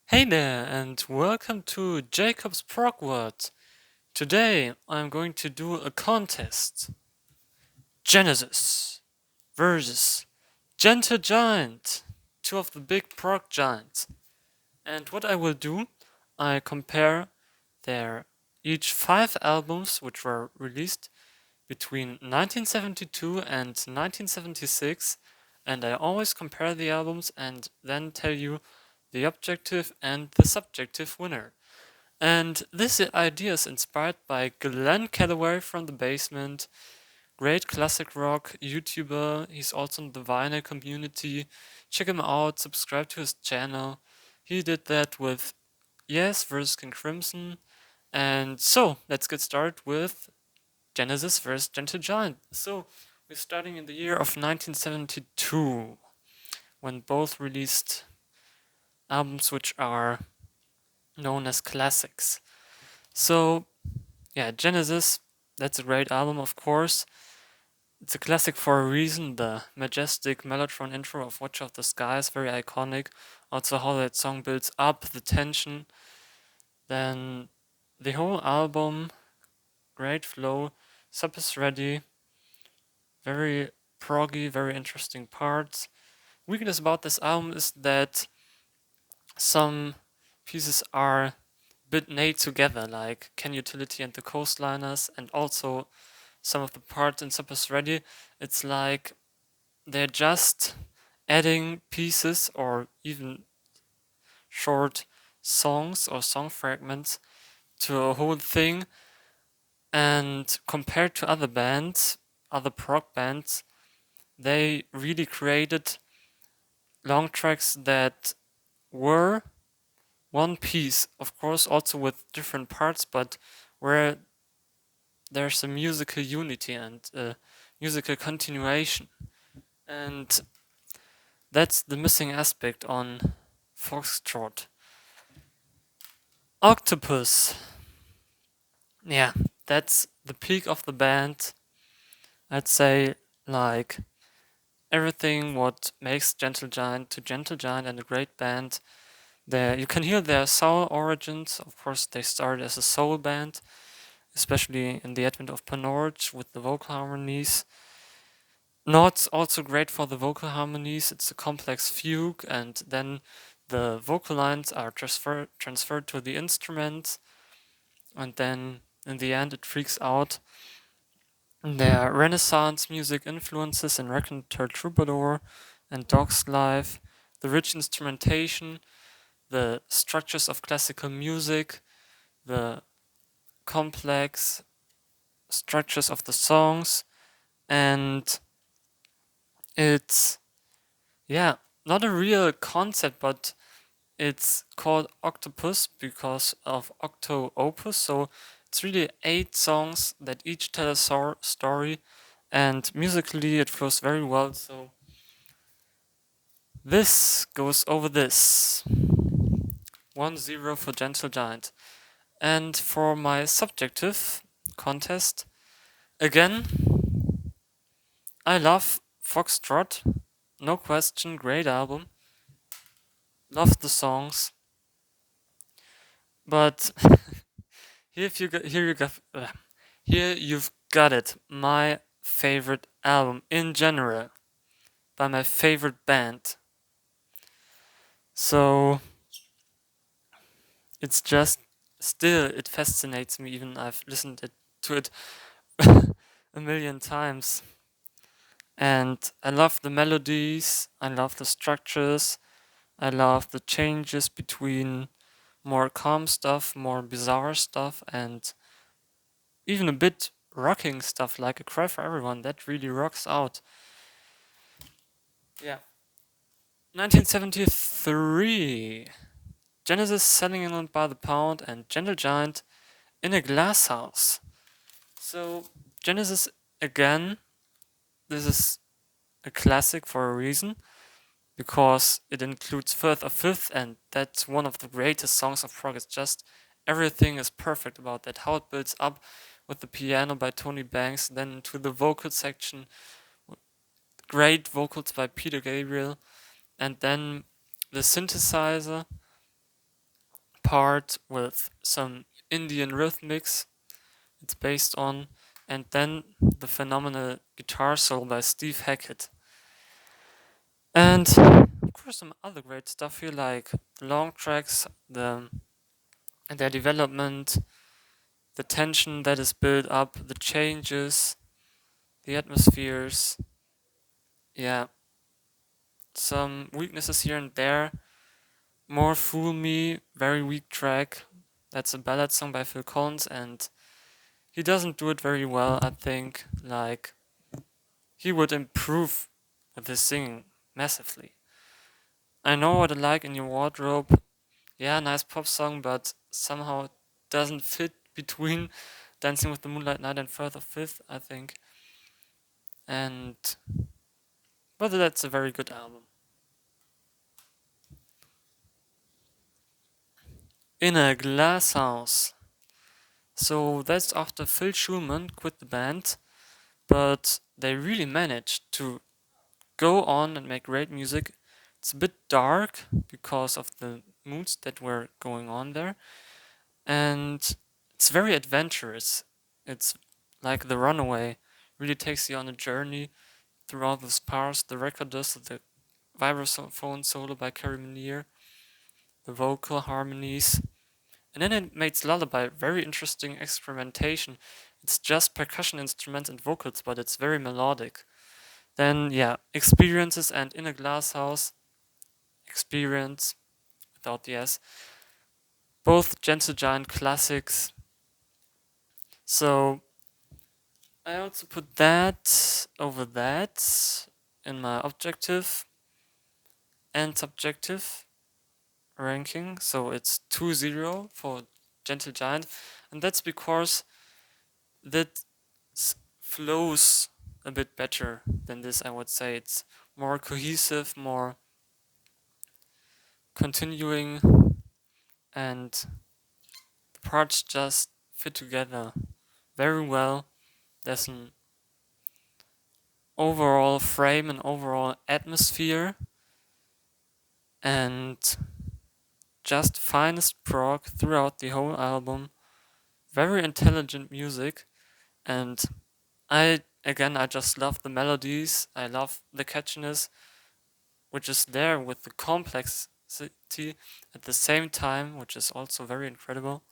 Hey there, and welcome to Jacob's Prog World. Today I'm going to do a contest. Genesis versus Gentle Giant, two of the big prog giants. And what I will do, I compare their each five albums which were released between 1972 and 1976, and I always compare the albums and then tell you the objective and the subjective winner. And this idea is inspired by Glenn Calloway from The Basement, great classic rock YouTuber. He's also in the vinyl community. Check him out, subscribe to his channel. He did that with Yes vs. King Crimson. And so, let's get started with Genesis vs. Gentle Giant. So, we're starting in the year of 1972, when both released albums which are known as classics. So, yeah, Genesis, that's a great album, of course. It's a classic for a reason. The majestic Mellotron intro of Watch of the Sky is very iconic. Also, how that song builds up the tension. Then, the whole album, great flow, sub is ready, very proggy, very interesting parts. Weakness about this album is that some pieces are a bit nailed together, like Can Utility and the Coastliners, and also some of the parts in Supper's Ready. It's like they're just adding pieces or even short songs or song fragments to a whole thing, and compared to other bands, other prog bands, they really created long tracks that were one piece, of course, also with different parts, but where there's a musical unity and a musical continuation. And that's the missing aspect on Foxtrot. Octopus. Yeah, that's the peak of the band. I'd say, like, everything what makes Gentle Giant to Gentle Giant and a great band. There, you can hear their soul origins. Of course, they started as a soul band, especially in the advent of Panorch with the vocal harmonies. Notes also great for the vocal harmonies. It's a complex fugue, and then the vocal lines are transferred to the instrument, and then in the end it freaks out. Their Renaissance music influences in Raconteur Troubadour and Dog's Life, the rich instrumentation, the structures of classical music, the complex structures of the songs, and it's, yeah, not a real concept, but it's called Octopus because of Octo Opus. So it's really 8 songs that each tell a story, and musically it flows very well. So this goes over this 1-0 for Gentle Giant. And for my subjective contest, again, I love Foxtrot. No question, great album. Love the songs. But here you've got it. My favorite album in general by my favorite band. So it's just still it fascinates me. Even I've listened to it a million times, and I love the melodies. I love the structures. I love the changes between more calm stuff, more bizarre stuff, and even a bit rocking stuff like A Cry for Everyone. That really rocks out. Yeah. 1973. Genesis Selling England by the Pound and Gentle Giant in a Glass House. So, Genesis, again, this is a classic for a reason, because it includes Firth of Fifth, and that's one of the greatest songs of prog. It's just everything is perfect about that. How it builds up with the piano by Tony Banks, then to the vocal section, great vocals by Peter Gabriel, and then the synthesizer part with some Indian rhythmics it's based on, and then the phenomenal guitar solo by Steve Hackett. And of course some other great stuff here, like long tracks, their development, the tension that is built up, the changes, the atmospheres. Yeah, some weaknesses here and there. More Fool Me, very weak track. That's a ballad song by Phil Collins, and he doesn't do it very well, I think. Like, he would improve with his singing massively. I Know What I Like in Your Wardrobe. Yeah, nice pop song, but somehow it doesn't fit between Dancing with the Moonlight Night and Fourth or Fifth, I think. And whether that's a very good album. In a Glass House. So that's after Phil Schulman quit the band, but they really managed to go on and make great music. It's a bit dark because of the moods that were going on there, and it's very adventurous. It's like The Runaway, really takes you on a journey throughout the parts. The record does the vibraphone solo by Carrie Minier, the vocal harmonies, and then it makes Lullaby very interesting experimentation. It's just percussion instruments and vocals, but it's very melodic. Then, yeah, Experiences and In a Glass House. Experience, without the S. Both Gentle Giant classics. So, I also put that over that in my objective and subjective ranking. So, it's 2-0 for Gentle Giant. And that's because that flows a bit better than this, I would say. It's more cohesive, more continuing, and the parts just fit together very well. There's an overall frame and overall atmosphere, and just finest prog throughout the whole album. Very intelligent music, and I just love the melodies. I love the catchiness, which is there with the complexity at the same time, which is also very incredible.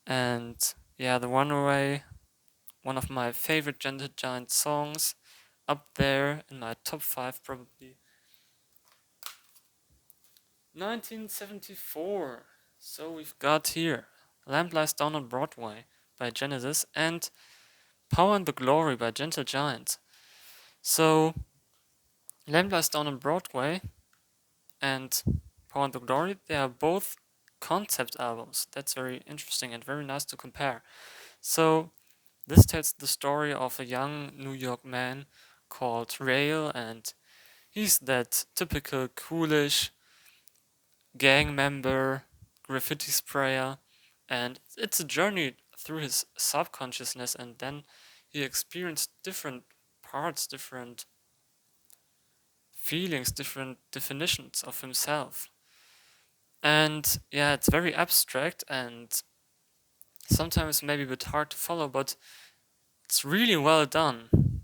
And yeah, The Runaway, one of my favorite Gentle Giant songs, up there in my top 5 probably. 1974. So we've got here Lamb Lies Down on Broadway by Genesis and Power and the Glory by Gentle Giant. So Lamb Lies Down on Broadway and Power and the Glory, they are both concept albums. That's very interesting and very nice to compare. So this tells the story of a young New York man called Rail, and he's that typical coolish gang member, graffiti sprayer, and it's a journey through his subconsciousness, and then he experienced different parts, different feelings, different definitions of himself. And yeah, it's very abstract and sometimes maybe a bit hard to follow, but it's really well done.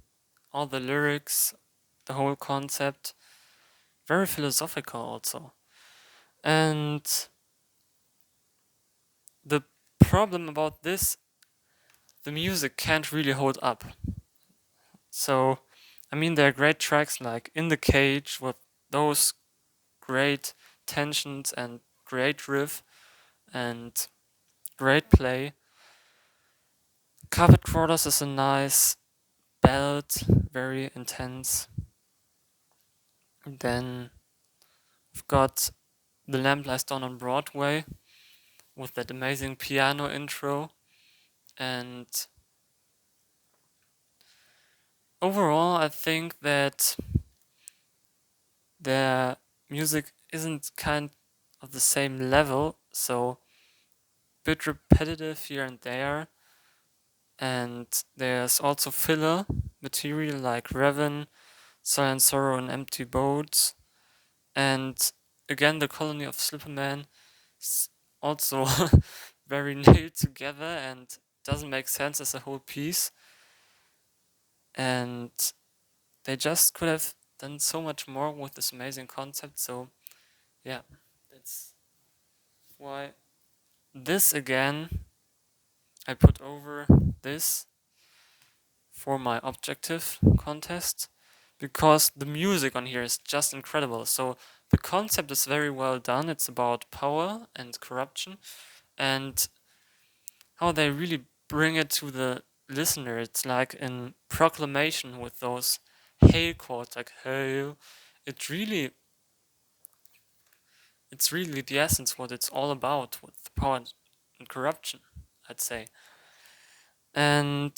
All the lyrics, the whole concept, very philosophical also. And the problem about this, the music can't really hold up. So, I mean, there are great tracks like In the Cage with those great tensions and great riff and great play. Carpet Crawlers is a nice ballad, very intense. Then we've got The Lamb Lies Down on Broadway with that amazing piano intro. And overall, I think that their music isn't kind of the same level, so a bit repetitive here and there. And there's also filler material like Revan, Silent Sorrow, and Empty Boats. And again, the Colony of Slipperman is also very nailed together and doesn't make sense as a whole piece. And they just could have done so much more with this amazing concept. So yeah, that's why this again I put over this for my objective contest, because the music on here is just incredible. So the concept is very well done. It's about power and corruption, and how they really bring it to the listener. It's like in Proclamation with those hail chords, like hail. It really, it's really the essence what it's all about with power and corruption, I'd say. And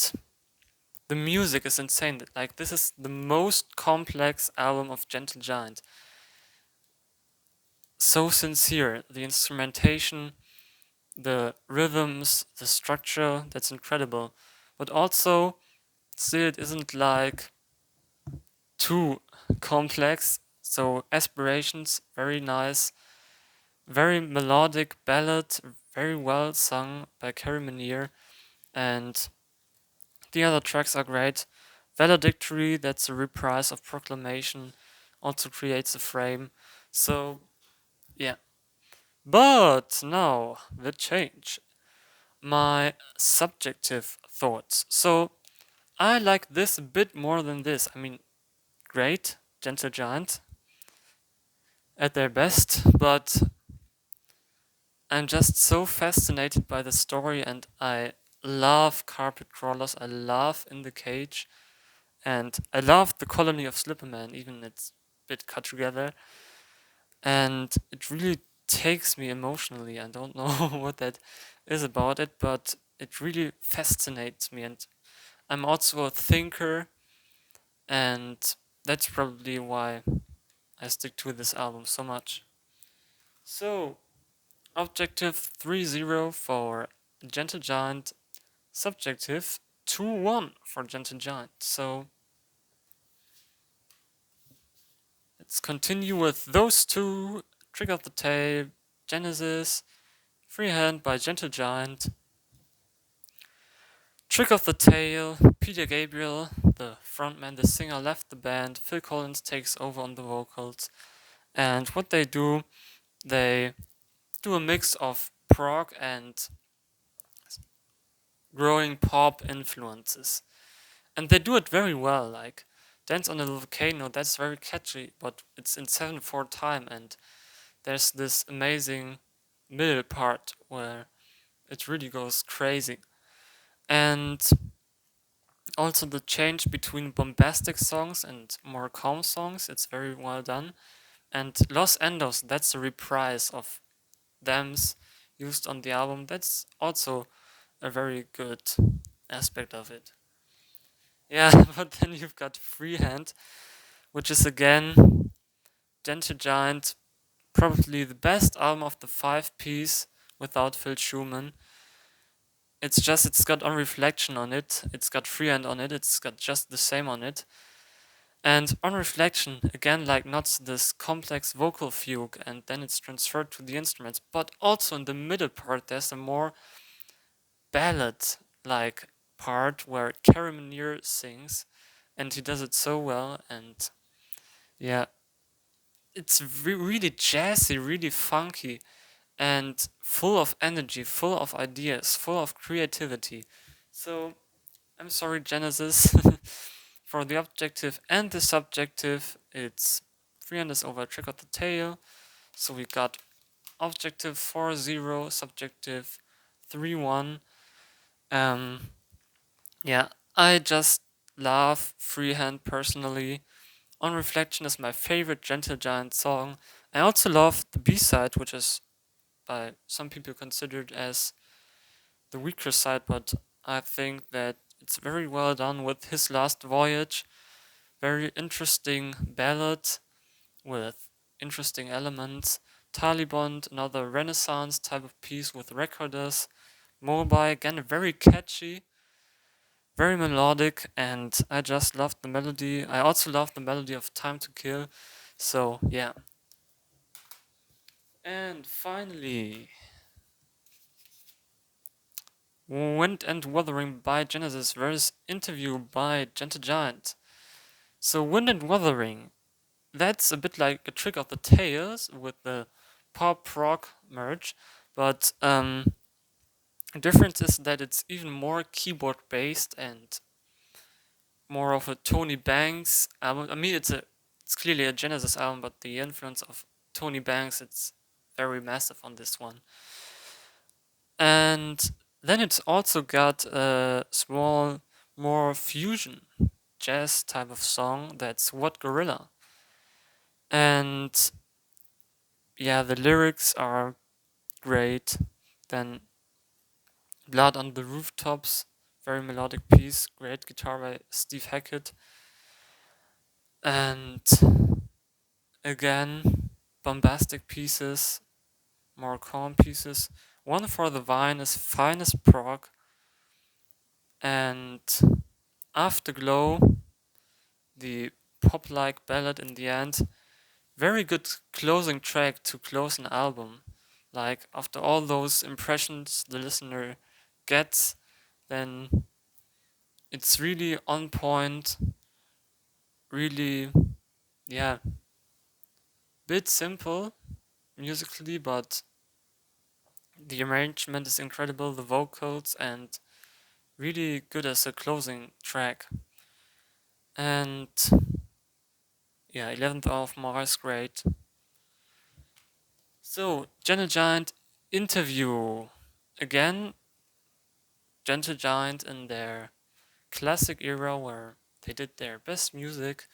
the music is insane. Like, this is the most complex album of Gentle Giant. So sincere. The instrumentation, the rhythms, the structure, that's incredible. But also, still, it isn't like too complex. So, Aspirations, very nice. Very melodic ballad, very well sung by Carrie Meniere. And the other tracks are great. Valedictory, that's a reprise of Proclamation, also creates a frame. So, yeah. But now, the change. My subjective thoughts. So, I like this a bit more than this. I mean, great, Gentle Giant at their best, but I'm just so fascinated by the story, and I love Carpet Crawlers, I love In the Cage, and I love the Colony of Slipperman, even it's a bit cut together, and it really takes me emotionally. I don't know what that is about it, but it really fascinates me, and I'm also a thinker, and that's probably why I stick to this album so much. So, objective 3-0 for Gentle Giant, subjective 2-1 for Gentle Giant. So let's continue with those two. Trick of the Tail, Genesis, Freehand by Gentle Giant. Trick of the Tail, Peter Gabriel, the frontman, the singer, left the band. Phil Collins takes over on the vocals. And what they do a mix of prog and growing pop influences. And they do it very well. Like Dance on a Volcano, that's very catchy, but it's in 7/4 time, and there's this amazing middle part where it really goes crazy. And also the change between bombastic songs and more calm songs, it's very well done. And Los Endos, that's a reprise of Them's used on the album. That's also a very good aspect of it. Yeah, but then you've got Freehand, which is again Gentle Giant, probably the best album of the 5-piece without Phil Schumann. It's got On Reflection on it, it's got Freehand on it, it's got just the same on it. And On Reflection, again, like not this complex vocal fugue, and then it's transferred to the instruments, but also in the middle part, there's a more ballad like part where Carrie Meniere sings, and he does it so well. And yeah, it's really jazzy, really funky, and full of energy, full of ideas, full of creativity. So I'm sorry, Genesis. For the objective and the subjective, it's 300 over Trick of the Tail. So we got objective 4-0, subjective 3-1. Yeah, I just love Freehand personally. On Reflection is my favorite Gentle Giant song. I also love the B-side, which is by some people considered as the weaker side, but I think that it's very well done with His Last Voyage. Very interesting ballad with interesting elements. Taliban, another Renaissance type of piece with recorders. Moby, again, very catchy, very melodic, and I just loved the melody. I also love the melody of Time to Kill. So, yeah. And finally, Wind and Wuthering by Genesis versus Interview by Gentle Giant. So Wind and Wuthering, that's a bit like a trick of the tails with the pop rock merge, but the difference is that it's even more keyboard based and more of a Tony Banks album. I mean, it's clearly a Genesis album, but the influence of Tony Banks, it's very massive on this one. And then it's also got a small, more fusion jazz type of song that's What Gorilla. And yeah, the lyrics are great. Then Blood on the Rooftops, very melodic piece, great guitar by Steve Hackett. And again, bombastic pieces, more calm pieces. One for the Vine is Finest Prog, and Afterglow, the pop-like ballad in the end. Very good closing track to close an album. Like, after all those impressions the listener gets, then it's really on point, really, yeah, bit simple musically, but the arrangement is incredible, the vocals, and really good as a closing track. And yeah, 11th Hour of Mars, great. So, Gentle Giant Interview. Again, Gentle Giant in their classic era where they did their best music.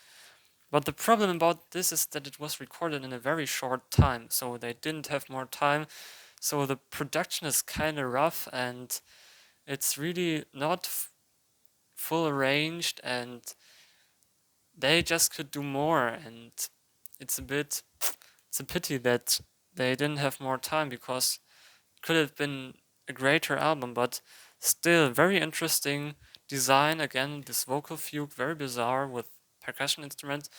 But the problem about this is that it was recorded in a very short time, so they didn't have more time. So the production is kind of rough and it's really not full arranged, and they just could do more. And it's a pity that they didn't have more time, because it could have been a greater album. But still, very interesting design. Again, this vocal fugue, very bizarre with percussion instruments.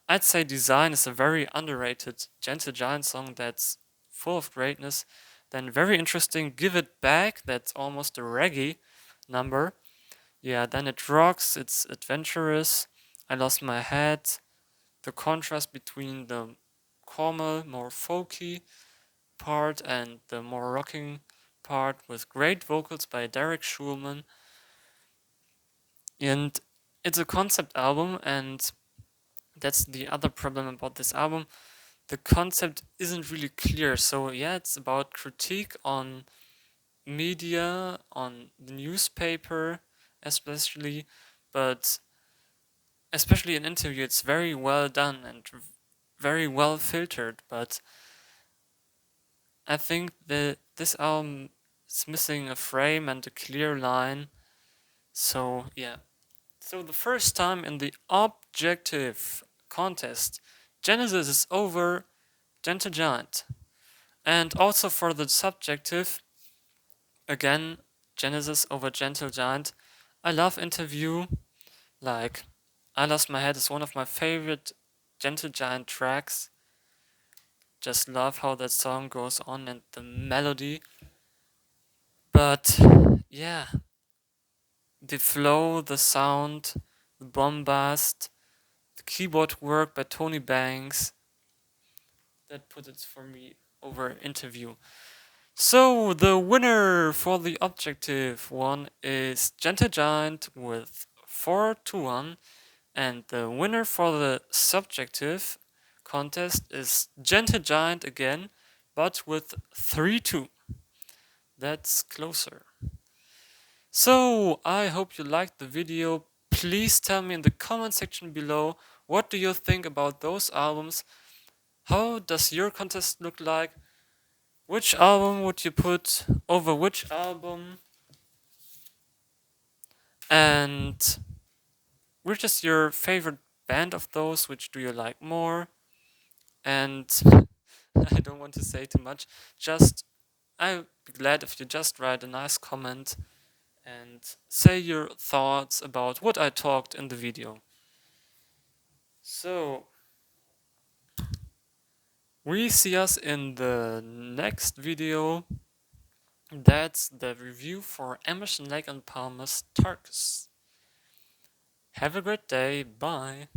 I'd say Design is a very underrated Gentle Giant song that's full of greatness. Then very interesting Give It Back, that's almost a reggae number. Yeah, then it rocks, it's adventurous. I Lost My Head. The contrast between the calmer, more folky part and the more rocking part, with great vocals by Derek Schulman. And it's a concept album, and that's the other problem about this album. The concept isn't really clear. So yeah, it's about critique on media, on the newspaper especially, but especially in Interview, it's very well done and very well filtered. But I think that this album is missing a frame and a clear line. So yeah. So the first time in the objective contest, Genesis is over Gentle Giant. And also for the subjective, again, Genesis over Gentle Giant. I love Interview. Like, I Lost My Head is one of my favorite Gentle Giant tracks. Just love how that song goes on and the melody. But yeah, the flow, the sound, the bombast, the keyboard work by Tony Banks, that put it for me over Interview. So the winner for the objective one is Gentle Giant with 4-1, and the winner for the subjective contest is Gentle Giant again, but with 3-2. That's closer. So I hope you liked the video. Please tell me in the comment section below, what do you think about those albums? How does your contest look like? Which album would you put over which album? And which is your favorite band of those? Which do you like more? And I don't want to say too much. Just, I'd be glad if you just write a nice comment and say your thoughts about what I talked in the video. So, we see us in the next video. That's the review for Emerson, Lake and Palmer's Tarkus. Have a great day, bye.